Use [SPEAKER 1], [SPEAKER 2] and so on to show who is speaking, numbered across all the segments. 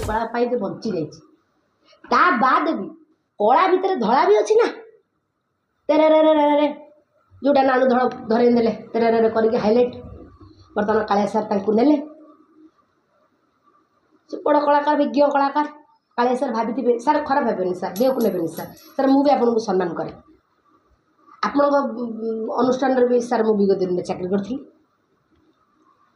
[SPEAKER 1] कला बंची जा बाद भी कला भितर धड़ा भी अच्छी ना तेरे रे रे रे रे जोटा नानू धरई देले तेरे रे रे करके हाईलाइट बर्तमान कालिया सार नेले बड़ कलाकार विज्ञ कलाकार कालिया सार भाभी सार खराब भावे सार देह को नेबे सार सार मुझे आपको सम्मान करे आपण अनुष्ठान भी सार मु विगत दिन में चाकरी करी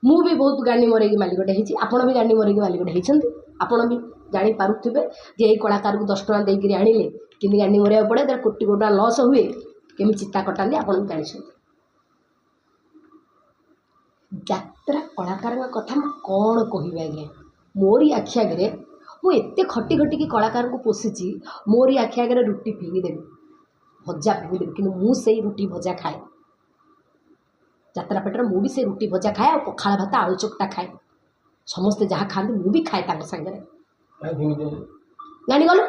[SPEAKER 1] मु भी बहुत गाड़ी मरेगी मालिकटे होती आपण भी गाड़ी मरेगी मालिकटे होती आपण भी जानी पारुथिबे जे ये कलाकार को 10 टका देकर आनिले कि गाड़ी मरिया पड़े तर कोटी कोटा लॉस हुए केमी चित्ता कटाती आपण जानी यात्रा कलाकार कथा मैं कौन कह आज्ञा मोरी आखि आगे मुझे खटी खटिकी कलाकार को पोषिची मोरी आखि आगे रुटी फिंगिदेवी भजा फिंगिदेवी कि मुझे रुटी भजा खाए यात्रा पेटर मु भी से रुटी भजा खाए और पखाड़ भात आलू चकटा खाए समस्ते जहाँ खाते मु भी खाए सागर जानी गलु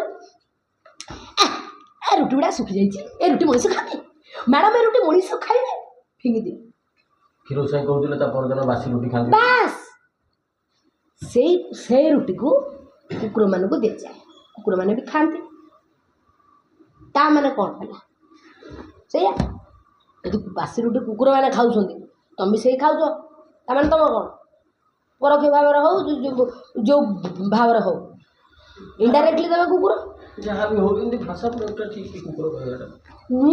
[SPEAKER 1] रुटी गुड़ा सुखी जाइए रुटी मनीष खाते मैडम ए रुटी मनीष खाइबे फिंगिदे
[SPEAKER 2] क्षीर साई कहते बासी रुटी खाते
[SPEAKER 1] बास से रुटी को कुकुर मान को दि जाए कुकुर मैंने भी खाते ता मैंने कौन है से यदि बासी रुटी कुकुर मैंने खाऊँ तुम भी से खाऊ ताने तुम कौन परोक्ष भाव हो जो भाव हो इनडायरेक्टली देवे कुकुर
[SPEAKER 2] जहाँ भी हो भाषा ठीक कुकुर
[SPEAKER 1] मु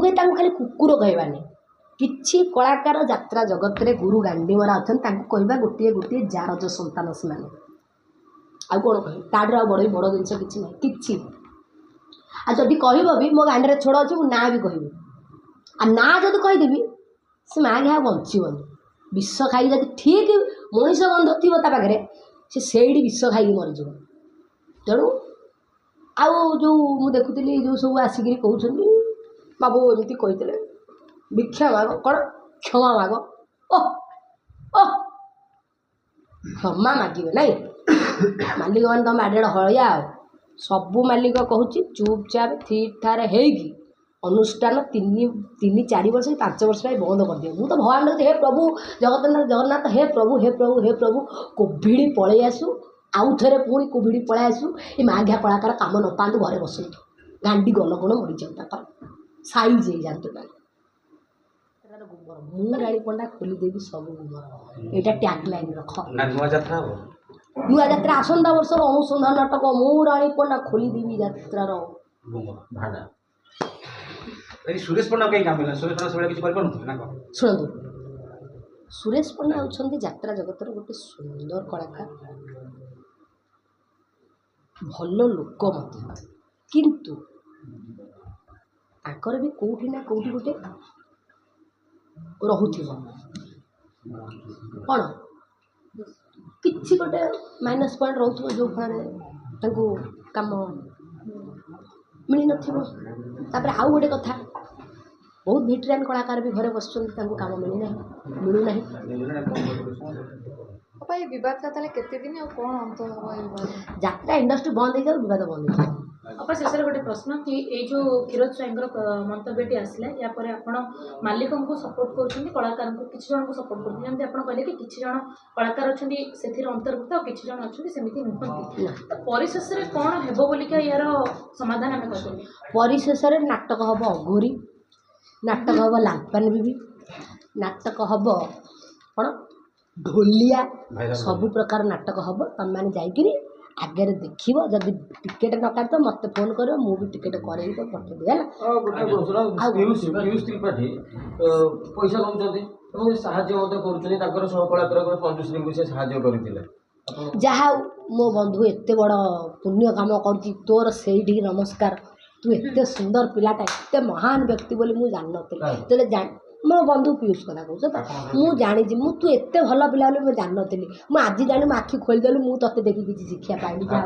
[SPEAKER 1] कहि खाली कुकुर कहवानी किछि कलाकार यात्रा जगत रे गुरु गांडीमरा अच्छा कहवा गोटे गोटे जार जो संतान से आ कौन कह ताड़ बड़ बड़ जिनस कि ना कि आ जदि कह भी मो गांडी छोड़ अच्छे मु ना भी कह आ ना जब कहीदेवी से माँ घा बचबनी विष खाई जब ठीक मनीष गंध थी पाखे से विष खाई मरीज तेणु आउ जो मुझे देखुली जो सब आसिक कहते बाबू एमती कहते भिक्षा माग कौन क्षमा माग ओह ओह क्षमा मागे ना मालिक मैंने तुम आड़े हलिया सबू मालिक कहूँ चुपचाप ठीक ठार होगी अनुष्ठान 3-4 वर्ष 5 वर्ष बंद कर दिए मुझे भगवान हे प्रभु जगन्नाथ हे प्रभु हे प्रभु हे प्रभु कोविड पलि आसू आउ थे पुणी कोविड पलि आसू ये माघिया कलाकार कम न पातु घरे बस गांडी गल गुण मरी जाऊ साइज हो जातु गुमर मु गाड़ी पंडा खोलीदेवी सब गुमर यहाँ टैग लाइन रख नुआ यात्रा आसंता वर्ष अनुसंधान नाटक मु राणी पंडा खोलीदेवी यात्रार
[SPEAKER 2] भाड़ा सुरेश पंडा कहीं काम मिला सुरेश पंडा किसी कर ना
[SPEAKER 1] शुणु सुरेश पंडा होउछंती यात्रा जगतर गोटे सुंदर कलाकार भल लोक मत किंतु आकर भी कोठी ना कोठी गोटे रहुथिबो कौन किसी गोटे माइनस पॉइंट रोथुबो जो फल तांको काम मिल नथिबो आउ गोटे कथा बहुत भेटेरान कलाकार भी घरे बस काम मिलूना
[SPEAKER 3] बद केते दिन और कौन अंत हम
[SPEAKER 1] यात्रा इंडस्ट्री बंद हो जाए बद बंद हो
[SPEAKER 4] अपा शेष गोटे प्रश्न कि ये जो क्षीरोद स्वाईंकर मंतव्यटी आसला या आपण मालिक को सपोर्ट कर कलाकार को किसी जन को सपोर्ट करते आप कहले कि किसी जन कलाकार अच्छा से अंतर्भुक्त और किसी जन अच्छा सेमती नुहति तो परिशेष में कौन हेबो बोलिका यार समाधान आम कहते
[SPEAKER 1] परिशेष नाटक हम अघोरी नाटक हम लालपान बीबी नाटक हम कौन ढोलिया सबु प्रकार नाटक हम तुम मैंने जाकि आगे देख जब टिकेट न काट मत फोन कर भी टिकेट कर
[SPEAKER 2] त्रिपाठी पैसा नौ
[SPEAKER 1] जहाँ मो बंधु एत बड़ पुण्य कम कर तोर से नमस्कार तू एत सुंदर पिलाटा एत महान व्यक्ति बोली मुझे जान नी मो बंधु पीयूष कथा कह मुझे जानी तू एत भल पिला मुझे जान नी मुझे आज जानी मो आखि खोलीदेलु मुझे तोते देखी किसी शिक्षा पाइली ना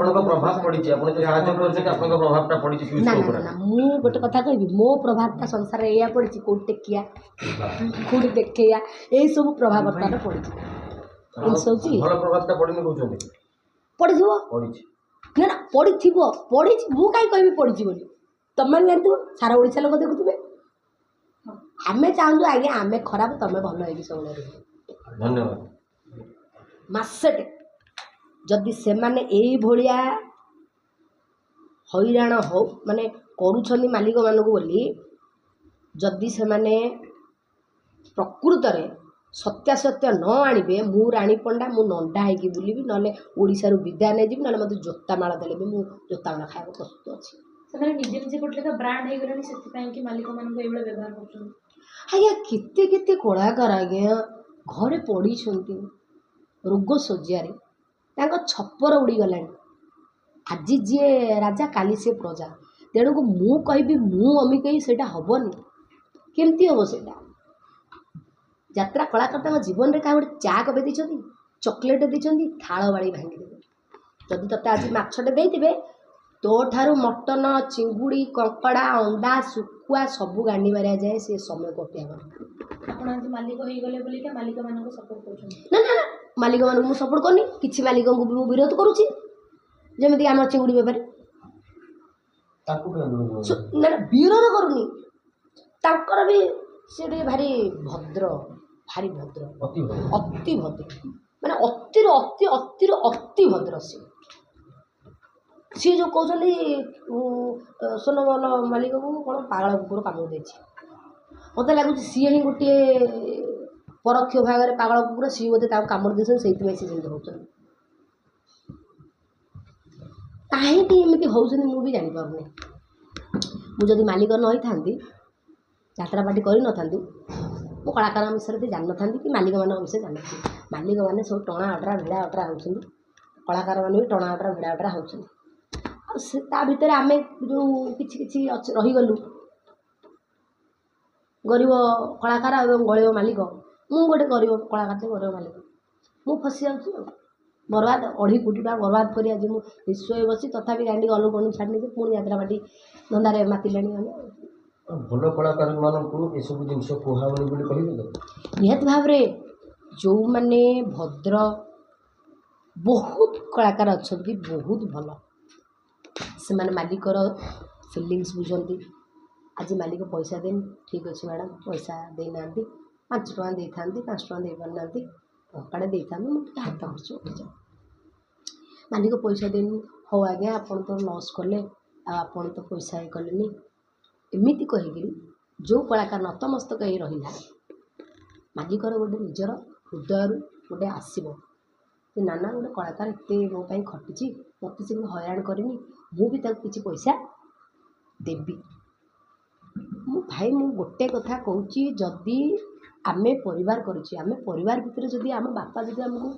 [SPEAKER 1] ना ना मु गोटे कथा कहबी मो प्रभावटा संसार या पड़ी कौट टेकिया कौट देखिया यही सब प्रभाव पड़ी पड़ी ना ना पड़ी पड़ी मु कहीं कहबी पड़ी बोली तुम मैंने जानते सारा ओडिशा लोक देखुवे आमे चाहूँ आज्ञा आमे खराब तुम भल है सब
[SPEAKER 2] धन्यवाद
[SPEAKER 1] मसेटे जदि से माने एई भलिया हईराण हो माने करूछनी मालिक मानक बोली जदि से माने प्रकृत रे सत्यासत्य न आणवे मु राणी पंडा मु नंडा होगी बुलबी ना ओडिशा विदाय नहीं जी ना मत जोता माला देले भी मु जोता माला खाया प्रस्तुत अच्छी
[SPEAKER 4] ସେମାନେ ନିଜେ ନିଜେ ଗୋଟେ ଲେଖା ବ୍ରାଣ୍ଡ ହେଇଗଲାଣି ସେଥିପାଇଁ କି ମାଲିକମାନଙ୍କୁ ଏଇଭଳିଆ ବ୍ୟବହାର କରୁଛନ୍ତି।
[SPEAKER 1] ଆଜ୍ଞା କେତେ କେତେ କଳାକାର ଆଜ୍ଞା ଘରେ ପଡ଼ିଛନ୍ତି ରୋଗ ଶଯ୍ୟାରେ ତାଙ୍କ ଛପର ଉଡ଼ିଗଲାଣି। ଆଜି ଯିଏ ରାଜା କାଲି ସେ ପ୍ରଜା ତେଣୁକୁ ମୁଁ କହିବି ମୁଁ ଅମିକେଇ ସେଇଟା ହେବନି କେମିତି ହେବ ସେଇଟା। ଯାତ୍ରା କଳାକାର ତାଙ୍କ ଜୀବନରେ କାହା ଗୋଟେ ଚା କପେ ଦେଇଛନ୍ତି ଚକୋଲେଟ୍ ଦେଇଛନ୍ତି ଥାଳ ବାଡ଼ି ଭାଙ୍ଗିଦେବେ। ଯଦି ତୋତେ ଆଜି ମାଛଟେ ଦେଇଥିବେ ତୋ ଠାରୁ ମଟନ ଚିଙ୍ଗୁଡ଼ି କଙ୍କଡ଼ା ଅଣ୍ଡା ଶୁଖୁଆ ସବୁ ଗାଣ୍ଡି ମାରିଆ ଯାଏ ସେ ସମୟ କଟିଆ
[SPEAKER 4] ଆପଣ ଆଜି ମାଲିକ ହେଇଗଲେ ବୋଲିକା ମାଲିକମାନଙ୍କୁ ସପୋର୍ଟ କରୁଛନ୍ତି?
[SPEAKER 1] ନା ନା ନା ମାଲିକମାନଙ୍କୁ ମୁଁ ସପୋର୍ଟ କରୁନି କିଛି ମାଲିକଙ୍କୁ ବି ମୁଁ ବିରୋଧ କରୁଛି। ଯେମିତିକି ଆମର ଚିଙ୍ଗୁଡ଼ି ବେପାରୀ ନା ନା ବିରୋଧ କରୁନି ତାଙ୍କର ବି ସେ ଟିକେ ଭାରି ଭଦ୍ର ଅତି ଭଦ୍ର ମାନେ ଅତିରୁ ଅତି ଭଦ୍ର ସିଏ ଯେଉଁ କହୁଛନ୍ତି ସୋନମହଲ ମାଲିକକୁ କ'ଣ ପାଗଳ କୁକୁର କାମୁଡ଼ି ଦେଇଛି ମୋତେ ଲାଗୁଛି ସିଏ ହିଁ ଗୋଟିଏ ପରୋକ୍ଷ ଭାଗରେ ପାଗଳ କୁକୁର ସିଏ ବୋଧେ ତାକୁ କାମୁଡ଼ି ଦେଇଛନ୍ତି ସେଇଥିପାଇଁ ସେ ସେମିତି ହେଉଛନ୍ତି। କାହିଁକି ଏମିତି ହେଉଛନ୍ତି ମୁଁ ବି ଜାଣିପାରୁନି। ମୁଁ ଯଦି ମାଲିକ ନ ହେଇଥାନ୍ତି ଯାତ୍ରା ପାର୍ଟି କରିନଥାନ୍ତି ମୁଁ କଳାକାରଙ୍କ ବିଷୟରେ ବି ଜାଣିନଥାନ୍ତି କି ମାଲିକମାନଙ୍କ ବିଷୟରେ ଜାଣିନଥାନ୍ତି। ମାଲିକମାନେ ସବୁ ଟଣା ଅଟରା ଭିଡ଼ା ଅଟରା ହେଉଛନ୍ତି କଳାକାରମାନେ ବି ଟଣା ଅଟରା ଭିଡ଼ା ଅଟରା ହେଉଛନ୍ତି। ଆଉ ସେ ତା ଭିତରେ ଆମେ ଯେଉଁ କିଛି କିଛି ରହିଗଲୁ ଗରିବ କଳାକାର ଏବଂ ଗରିବ ମାଲିକ ମୁଁ ଗୋଟେ ଗରିବ କଳାକାର ଗରିବ ମାଲିକ ମୁଁ ଫସି ଯାଉଛି ଆଉ ବର୍ବାଦ 2.5 କୋଟି ଟଙ୍କା ବର୍ବାଦ କରି ଆଜି ମୁଁ ନିଶ୍ଚୟ ବସି ତଥାପି ଗାଣ୍ଡି ଗଲୁ ଗଣୁ ଛାଡ଼ିନେଇକି ପୁଣି ଯାତ୍ରା ପାର୍ଟି ଧନ୍ଦାରେ ମାତିଲେଣି ଆମେ।
[SPEAKER 5] ଭଲ କଳାକାରମାନଙ୍କୁ ଏସବୁ ଜିନିଷ କୁହାଉନି ବୋଲି କହିବେ ତ?
[SPEAKER 1] ନିହାତି ଭାବରେ ଯେଉଁମାନେ ଭଦ୍ର ବହୁତ କଳାକାର ଅଛନ୍ତି ବହୁତ ଭଲ ସେମାନେ ମାଲିକର ଫିଲିଙ୍ଗସ୍ ବୁଝନ୍ତି। ଆଜି ମାଲିକ ପଇସା ଦେଇନି ଠିକ୍ ଅଛି ମ୍ୟାଡ଼ାମ୍ ପଇସା ଦେଇନାହାନ୍ତି 5 ଟଙ୍କା ଦେଇଥାନ୍ତି 5 ଟଙ୍କା ଦେଇପାରୁନାହାନ୍ତି ଟଙ୍କାଟେ ଦେଇଥାନ୍ତି ମୁଁ ଟିକେ ହାତ ଖର୍ଚ୍ଚ ଉଠିଯାଉ। ମାଲିକ ପଇସା ଦେଇନି ହଉ ଆଜ୍ଞା ଆପଣ ତ ଲସ୍ କଲେ ଆଉ ଆପଣ ତ ପଇସା ଇଏ କଲେନି ଏମିତି କହିକିରି ଯେଉଁ କଳାକାର ନତମସ୍ତକ ହେଇ ରହିଲା ମାଲିକର ଗୋଟେ ନିଜର ହୃଦୟରୁ ଗୋଟେ ଆସିବ ଯେ ନା ନା ଗୋଟେ କଳାକାର ଏତେ ମୋ ପାଇଁ ଖଟିଛି ମୋତେ ସେ ହଇରାଣ କରିନି ମୁଁ ବି ତାକୁ କିଛି ପଇସା ଦେବି। ମୁଁ ଭାଇ ମୁଁ ଗୋଟେ କଥା କହୁଛି ଯଦି ଆମେ ପରିବାର କରିଛୁ ଆମେ ପରିବାର ଭିତରେ ଯଦି ଆମ ବାପା ଯଦି ଆମକୁ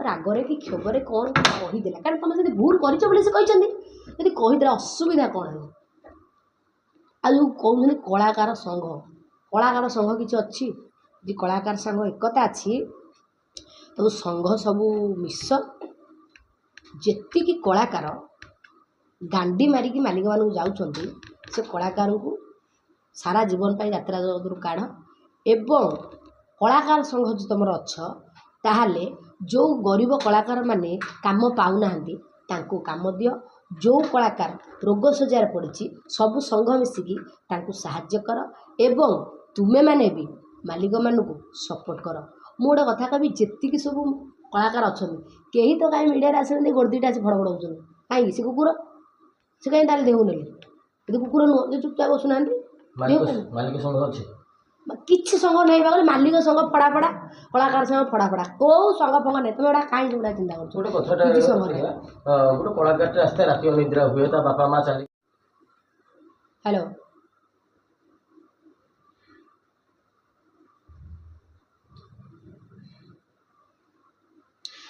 [SPEAKER 1] ରାଗରେ କି କ୍ଷୋଭରେ କ'ଣ କହିଦେଲା କାରଣ ତୁମେ ଯଦି ଭୁଲ କରିଛ ବୋଲି ସେ କହିଛନ୍ତି ଯଦି କହିଦେଲା ଅସୁବିଧା କ'ଣ ହେଲା। ଆଉ ଯେଉଁ କହୁଛନ୍ତି କଳାକାର ସଂଘ କିଛି ଅଛି ଯଦି କଳାକାର ସଂଘ ଏକତା ଅଛି ତାକୁ ସଂଘ ସବୁ ମିଶ ଯେତିକି କଳାକାର ଗାଣ୍ଡି ମାରିକି ମାଲିକମାନଙ୍କୁ ଯାଉଛନ୍ତି ସେ କଳାକାରଙ୍କୁ ସାରା ଜୀବନ ପାଇଁ ଯାତ୍ରା ଜଗତରୁ କାଢ଼ ଏବଂ କଳାକାର ସଂଘ ଯଦି ତୁମର ଅଛ ତାହେଲେ ଯେଉଁ ଗରିବ କଳାକାରମାନେ କାମ ପାଉନାହାନ୍ତି ତାଙ୍କୁ କାମ ଦିଅ। ଯେଉଁ କଳାକାର ରୋଗ ଶଯ୍ୟାରେ ପଡ଼ିଛି ସବୁ ସଂଘ ମିଶିକି ତାଙ୍କୁ ସାହାଯ୍ୟ କର ଏବଂ ତୁମେମାନେ ବି ମାଲିକମାନଙ୍କୁ ସପୋର୍ଟ କର। ମୁଁ ଗୋଟେ କଥା କହିବି ଯେତିକି ସବୁ କଳାକାର ଅଛନ୍ତି କେହି ତ କାହିଁ ମିଡ଼ିଆରେ ଆସିନାହାନ୍ତି ଗୋଡ଼ ଦୁଇଟା ଆସି ଫଡ଼ ଫଡ଼ ହେଉଛନ୍ତି କାହିଁକି ସେ କୁକୁର ସେ କାହିଁ ତାହେଲେ ଦେହକୁ ନେଲେ ଯଦି କୁକୁର ନୁହଁ ଯେ ଚୁପଚାପ ବସୁନାହାନ୍ତି
[SPEAKER 5] ମାଲିକ ସଂଘ ଅଛି
[SPEAKER 1] କିଛି ସଂଘ ନାହିଁ ବା ମାଲିକ ସଂଘ ଫଡ଼ା କଳାକାର ସଂଘ ଫଡ଼ା କୋଉ ସଂଘ ଫଙ୍ଗ ନାହିଁ ତମେ ଏଗୁଡ଼ା କାହିଁ ସେଗୁଡ଼ା ଚିନ୍ତା କରୁଛ।
[SPEAKER 5] ଗୋଟେ କଥାଟା ଗୋଟେ କଳାକାରଟେ ଆସିଥାଏ ରାତି ଅନିଦ୍ରା ହୁଏ ତା ବାପା ମା ଚାଲି
[SPEAKER 1] ହ୍ୟାଲୋ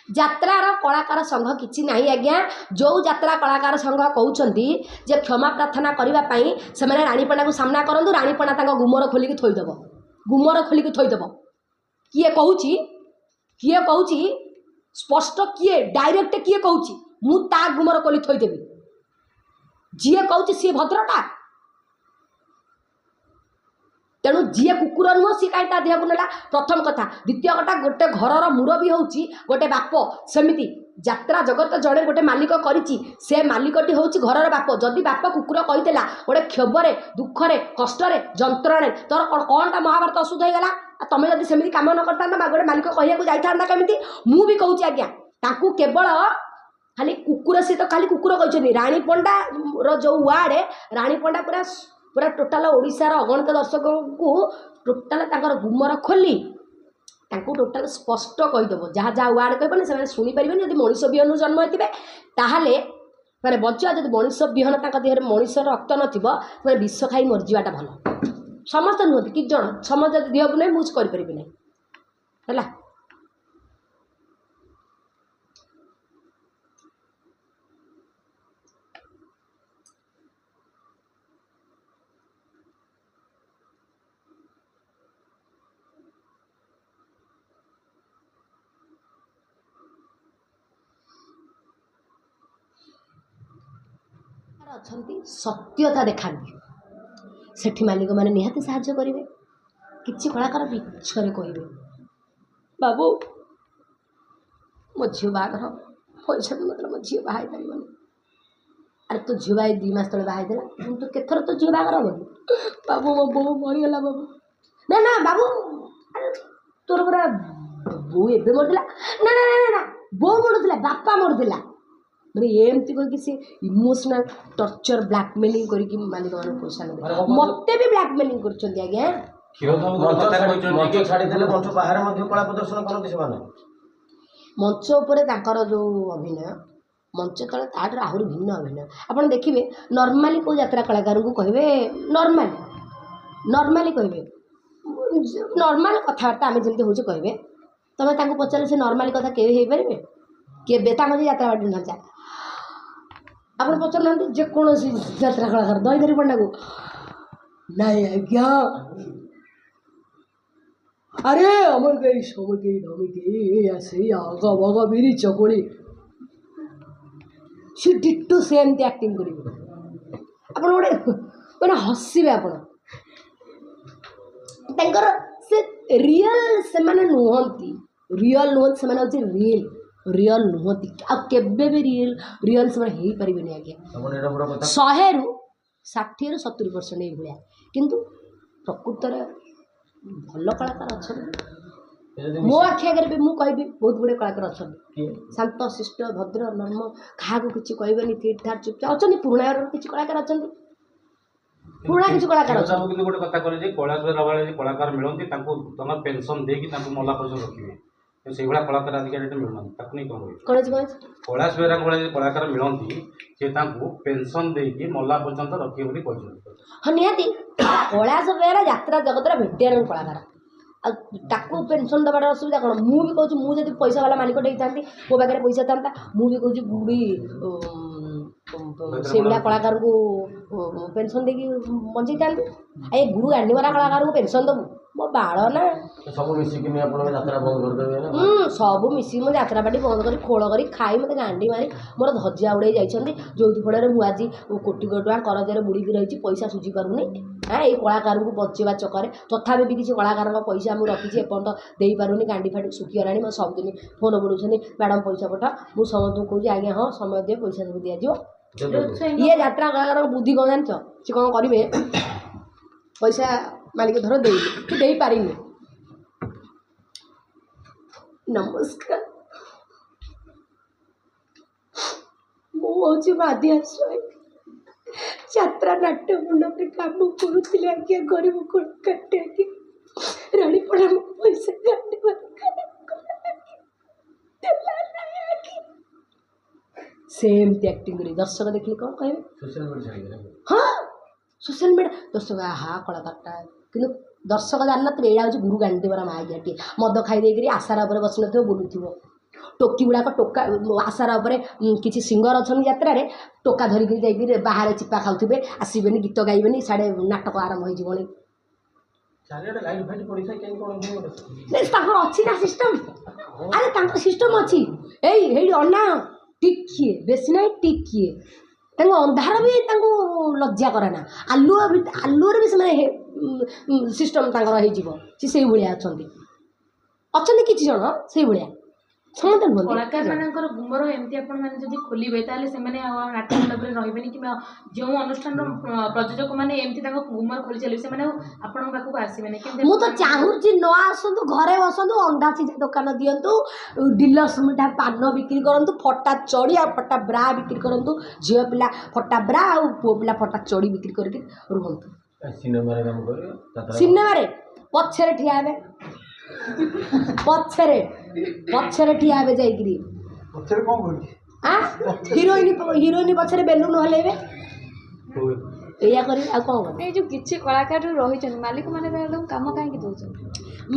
[SPEAKER 1] ଯାତ୍ରାର କଳାକାର ସଂଘ କିଛି ନାହିଁ ଆଜ୍ଞା। ଯେଉଁ ଯାତ୍ରା କଳାକାର ସଂଘ କହୁଛନ୍ତି ଯେ କ୍ଷମା ପ୍ରାର୍ଥନା କରିବା ପାଇଁ ସେମାନେ ରାଣୀପଣାକୁ ସାମ୍ନା କରନ୍ତୁ ରାଣୀପଣା ତାଙ୍କ ଗୁମର ଖୋଲିକି ଥୋଇଦେବ କିଏ କହୁଛି ସ୍ପଷ୍ଟ କିଏ ଡାଇରେକ୍ଟ କିଏ କହୁଛି ମୁଁ ତା ଗୁମର ଖୋଲି ଥୋଇଦେବି ଯିଏ କହୁଛି ସିଏ ଭଦ୍ରଟା ତେଣୁ ଯିଏ କୁକୁର ନୁହଁ ସିଏ କାହିଁ ତା ଦେହକୁ ନେଲା ପ୍ରଥମ କଥା। ଦ୍ୱିତୀୟ କଥା ଗୋଟେ ଘରର ମୁରବୀ ହେଉଛି ଗୋଟେ ବାପ ସେମିତି ଯାତ୍ରା ଜଗତ ଜଣେ ଗୋଟେ ମାଲିକ କରିଛି ସେ ମାଲିକଟି ହେଉଛି ଘରର ବାପ। ଯଦି ବାପ କୁକୁର କହିଥିଲା ଗୋଟେ କ୍ଷୋଭରେ ଦୁଃଖରେ କଷ୍ଟରେ ଯନ୍ତ୍ରଣାରେ ତୋର କ'ଣଟା ମହାଭାରତ ଅଶୁଦ୍ଧ ହେଇଗଲା ଆଉ ତମେ ଯଦି ସେମିତି କାମ ନ କରିଥାନ୍ତା ବା ଗୋଟେ ମାଲିକ କହିବାକୁ ଯାଇଥାନ୍ତା କେମିତି। ମୁଁ ବି କହୁଛି ଆଜ୍ଞା ତାଙ୍କୁ କେବଳ खाली कुकुर सी तो खाली कुकुर कहते राणी पंडा जो वार्ड राणी पंडा पूरा पूरा टोटाल ओडिशार अगणित दर्शक को टोटाल गुमर खोली टोटाल स्पष्ट कहीदेव जहाँ जहाँ वार्ड कहबे से शुणिपारे जब मनीष विहन जन्म होते ताहले मैंने बचा जब मनीष विहन देहर मनीष रक्त न विष खाई मरीजाटा भल समस्त नुहति कि जन समस्त देह को नहीं मुझ करें ना है अच्छा सत्यता देखा सेठी मालिक मैंने निहाती साहाଯ୍य करेंगे किसी कलाकार मिछरे कहे बाबू मो झील बाहर पैसा मतलब मो झील बाहर पार अरे तो झील बाई 2 मास तले बाहर देला तो केथर तो झील बाहर हम बाबू मो बो मरीगला बाबू ना ना बाबू अरे तोर पूरा बो एबे मरदिला ना ना ना ना बो मरदिला बापा मरदिला मैंने एमती करके सी इमोशनल टर्चर ब्लैकमेलिंग करके मालिक मान पैसा नहीं मत भी ब्लैकमेलिंग कर आज्ञा
[SPEAKER 5] मंच बाहर कला प्रदर्शन करते से
[SPEAKER 1] मंच उपर जो अभिनय मंच तले ताठ आहरी भिन्न अभिनय आपड़ देखिए नॉर्मली को यात्रा कलाकार को कहे नॉर्मली कहे नॉर्मल कथबार्ता आम जमी हूँ कहे तुम पचारे से नॉर्मली कथा के पारे के यात्रा बाटी ढांचा आप पचार ना जेकोसी यात्रा कलाकार दहीधरी पंडा को नहीं आज्ञा अरे अमर गई सब गई धमी गई ऐसे आगा बगा बिरी चकोड़ी सी डिट्टो सेमती एक्टिंग करेंगे आप मैंने हसबे आप से रियल से नुहति रियल नुहति से रियल रियल नुहति आबे भी रियल से हो पारे आज्ञा 100 ରୁ 60 ରୁ 70% ये भाया किंतु प्रकृत भल कलाकार अच्छा मो आखि आगे भी मुझे बहुत गुड़े कलाकार अच्छा शांत शिष्ट भद्र नर्म क्या किसी कहबेनि फिट ठार चुपचाप अच्छा पुराणा किसी कलाकार अच्छा पुराणा किसी कलाकार अच्छा
[SPEAKER 2] गोटे कथा कहे कलाकार कलाकार मिलती तुम पेनसन देकी मला पर्यटन रखिए से भाया कलाकार आजिकल मिलूना नहीं कौन कैलाश बेहरा भाई कलाकार मिलती से पेनसन देकी मला पर्यटन रखिए बोली कहते
[SPEAKER 1] हाँ निहाती कैलाश बेहरा यात्रा जगत भेटियार कलाकार ताकू पेनसन दबार असुविधा कौन मुझे कहूँ मुझे पैसा वाला मालिक था मो पाखे पैसा था मुझे कहूँ बुढ़ी से भाया कलाकार को पेनसन देकी बंचे था ये गुरु गांडी मारा कलाकार को पेनसन दबू मो बाड़ ना
[SPEAKER 5] सब मिसिक यात्रा बंद करदेवे
[SPEAKER 1] सब मिसिक मो यात्रा पार्टी बंद कर खोल कर खाई मत गांडी मारी मोर धजिया उड़े जाइए जो फल मुझे आज कोटी कोटी टका करजर बुड़ीक रही पैसा सुझी पारूनी हाँ ये कलाकार को बचेवा चक्कर तथा भी किसी कलाकार पैसा मुझे रखी एपर्त दे पारूनी गांडी फाटी सुखीगला मैं सबदिन फोन बुड़ूँ मैडम पैसा पठा मुझे समस्त कहूँ आज्ञा हाँ समय दे पैसा सब दिज्व ये यात्रा कलाकार बुद्धि कौन जान सी कौन करेंगे पैसा मालिक धर दे पारिनी नमस्कार मुझे बाधिया यात्रा नाट्य मंडप काम करुले आज्ञा गरीब कटे राणी पड़ा पैसा सेमती एक्टिंग कर दर्शक देखिए कौन कहे हाँ सोशल मीडिया दर्शक हाँ कलाकार कि दर्शक जान ना यहाँ हूँ गुरु गांडी मारा माइयाटी मद खाई आसार बस न बुलूव टोकी गुड़ाक टोका आसार किसी सिंगर अच्छा यात्रा टोका धरिकी जाइए बाहर चिपा खाऊे आसबे गीत गाइबे साढ़े नाटक आरंभ हो अच्छी ना सिस्टम अरे सिस्टम अच्छी यही अना टिकिए बेसी ना टिकिए अंधार भी लज्जा करे ना आलुअर भी से सिस्टम से भाया अच्छा किसी जन से भाया ସମସ୍ତେ ନୁହନ୍ତି।
[SPEAKER 4] କଳାକାର ମାନଙ୍କର ଗୁମର ଏମିତି ଆପଣ ମାନେ ଯଦି ଖୋଲିବେ ତାହେଲେ ସେମାନେ ଆଉ ନାଟ୍ୟ ମଣ୍ଡପରେ ରହିବେନି, କିମ୍ବା ଯେଉଁ ଅନୁଷ୍ଠାନର ପ୍ରଯୋଜକ ମାନେ ଏମିତି ତାଙ୍କ ଗୁମର ଖୋଲି ଚାଲିବେ ସେମାନେ ଆଉ ଆପଣଙ୍କ ପାଖକୁ ଆସିବେନି। କେମିତି
[SPEAKER 1] ମୁଁ ତ ଚାହୁଁଛି ନ ଆସନ୍ତୁ, ଘରେ ବସନ୍ତୁ, ଅଣ୍ଡା ସିଝା ଦୋକାନ ଦିଅନ୍ତୁ, ଡିଲକ୍ସ ମିଠା ପାନ ବିକ୍ରି କରନ୍ତୁ, ଫଟା ଚଡ଼ି ଆଉ ଫଟା ବ୍ରା ବିକ୍ରି କରନ୍ତୁ, ଝିଅ ପିଲା ଫଟା ବ୍ରା ଆଉ ପୁଅ ପିଲା ଫଟା ଚଡ଼ି ବିକ୍ରି କରିକି ରୁହନ୍ତୁ।
[SPEAKER 5] ସିନେମାରେ କାମ କରିବେ,
[SPEAKER 1] ସିନେମାରେ ପଛରେ ଠିଆ ହେବେ, ପଛରେ ଠିଆ ହେବେ ଯାଇକିରି
[SPEAKER 6] ପଛରେ କ'ଣ କରିବି?
[SPEAKER 1] ହିରୋଇନ ପଛରେ ବେଲୁନ ହଲେଇବେ, ଏଇଆ କରିବେ। ଆଉ କ'ଣ କରିବେ?
[SPEAKER 3] ଏଇ ଯେଉଁ କିଛି କଳାକାର ରହିଛନ୍ତି ମାଲିକମାନେ ତାଙ୍କୁ କାମ କାହିଁକି ଦେଉଛନ୍ତି?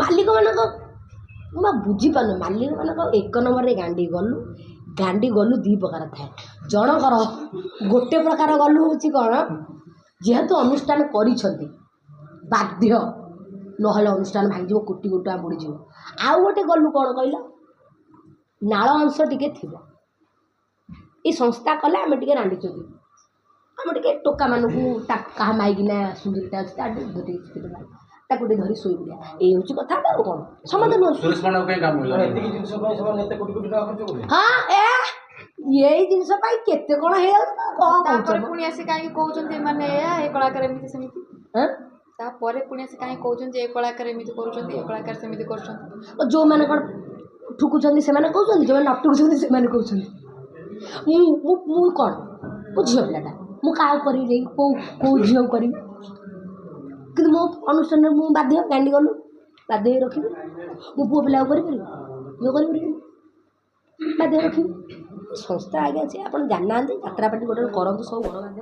[SPEAKER 1] ମାଲିକମାନଙ୍କ ମୁଁ ବା ବୁଝିପାରୁନି। ମାଲିକମାନଙ୍କ ଏକ ନମ୍ବରରେ ଗାଣ୍ଡି ଗଲୁ ଦୁଇ ପ୍ରକାର ଥାଏ। ଜଣଙ୍କର ଗୋଟେ ପ୍ରକାର ଗଲୁ ହେଉଛି କ'ଣ, ଯେହେତୁ ଅନୁଷ୍ଠାନ କରିଛନ୍ତି ବାଧ୍ୟ, ନହେଲେ ଅନୁଷ୍ଠାନ ଭାଙ୍ଗିଯିବ, କୋଟି କୋଟି ଟଙ୍କା ବୁଡ଼ିଯିବ। ଆଉ ଗୋଟେ ଗଲୁ କ'ଣ କହିଲ, ନାଳ ଅଂଶ ଟିକେ ଥିବ, ଏଇ ସଂସ୍ଥା କଲେ ଆମେ ଟିକେ ରାଣ୍ଡିଛନ୍ତି, ଆମେ ଟିକେ ଟୋକାମାନଙ୍କୁ କାହା ମାଇକିନା ସୁନ୍ଦରୀଟା ଅଛି ତାକୁ ଟିକେ ଧରି ଶୋଇ ପଡ଼ିଆ, ଏଇ ହେଉଛି କଥା। ଆଉ କ'ଣ ସମସ୍ତେ ନୁହଁ।
[SPEAKER 2] ସୁରେଶ ପାଣ୍ଡାକୁ କାହିଁ କାମ ମିଳିଲା?
[SPEAKER 5] ଏତିକି ଜିନିଷ ପାଇଁ ସେମାନେ ଏତେ କୋଟି କୋଟି ଟଙ୍କା ଖର୍ଚ୍ଚ କରିବେ।
[SPEAKER 1] ହଁ, ଏଇ ଜିନିଷ ପାଇଁ କେତେ କ'ଣ ହେଇଯାଉଛି। କ'ଣ
[SPEAKER 3] ତାପରେ
[SPEAKER 1] କହୁଛ?
[SPEAKER 3] ପୁଣି ଆସି କାହିଁକି କହୁଛନ୍ତି ଏମାନେ ଏଇଆ, ଏ କଳାକାର ଏମିତି ସେମିତି?
[SPEAKER 1] ହଁ,
[SPEAKER 3] ତାପରେ ପୁଣି ଆସି କାହିଁକି କହୁଛନ୍ତି ଏ କଳାକାର ଏମିତି କରୁଛନ୍ତି, ଏ କଳାକାର ସେମିତି କରୁଛନ୍ତି?
[SPEAKER 1] ଯେଉଁମାନେ କ'ଣ ଠୁକୁଛନ୍ତି ସେମାନେ କହୁଛନ୍ତି, ଯେଉଁମାନେ ନ ଠୁକୁଛନ୍ତି ସେମାନେ କହୁଛନ୍ତି। ମୁଁ କ'ଣ, ମୁଁ ଝିଅ ପିଲାଟା, ମୁଁ କାହାକୁ କରିବି ଯାଇକି, କେଉଁ ଝିଅକୁ କରିବି? କିନ୍ତୁ ମୋ ଅନୁଷ୍ଠାନରେ ମୁଁ ବାଧ୍ୟ, ଗାଣ୍ଡି ଗଲୁ ବାଧ୍ୟ ହେଇ ରଖିବି। ମୁଁ ପୁଅ ପିଲାକୁ କରିପାରିବି, ଝିଅ କରିପାରିବି, ବାଧ୍ୟ ରଖିବି। ସଂସ୍ଥା ଆଜ୍ଞା ଅଛି, ଆପଣ ଜାଣିନାହାନ୍ତି। ଯାତ୍ରାପାଟି ଗୋଟେ କରନ୍ତୁ, ସବୁ ବଡ଼ ବାଧ୍ୟ।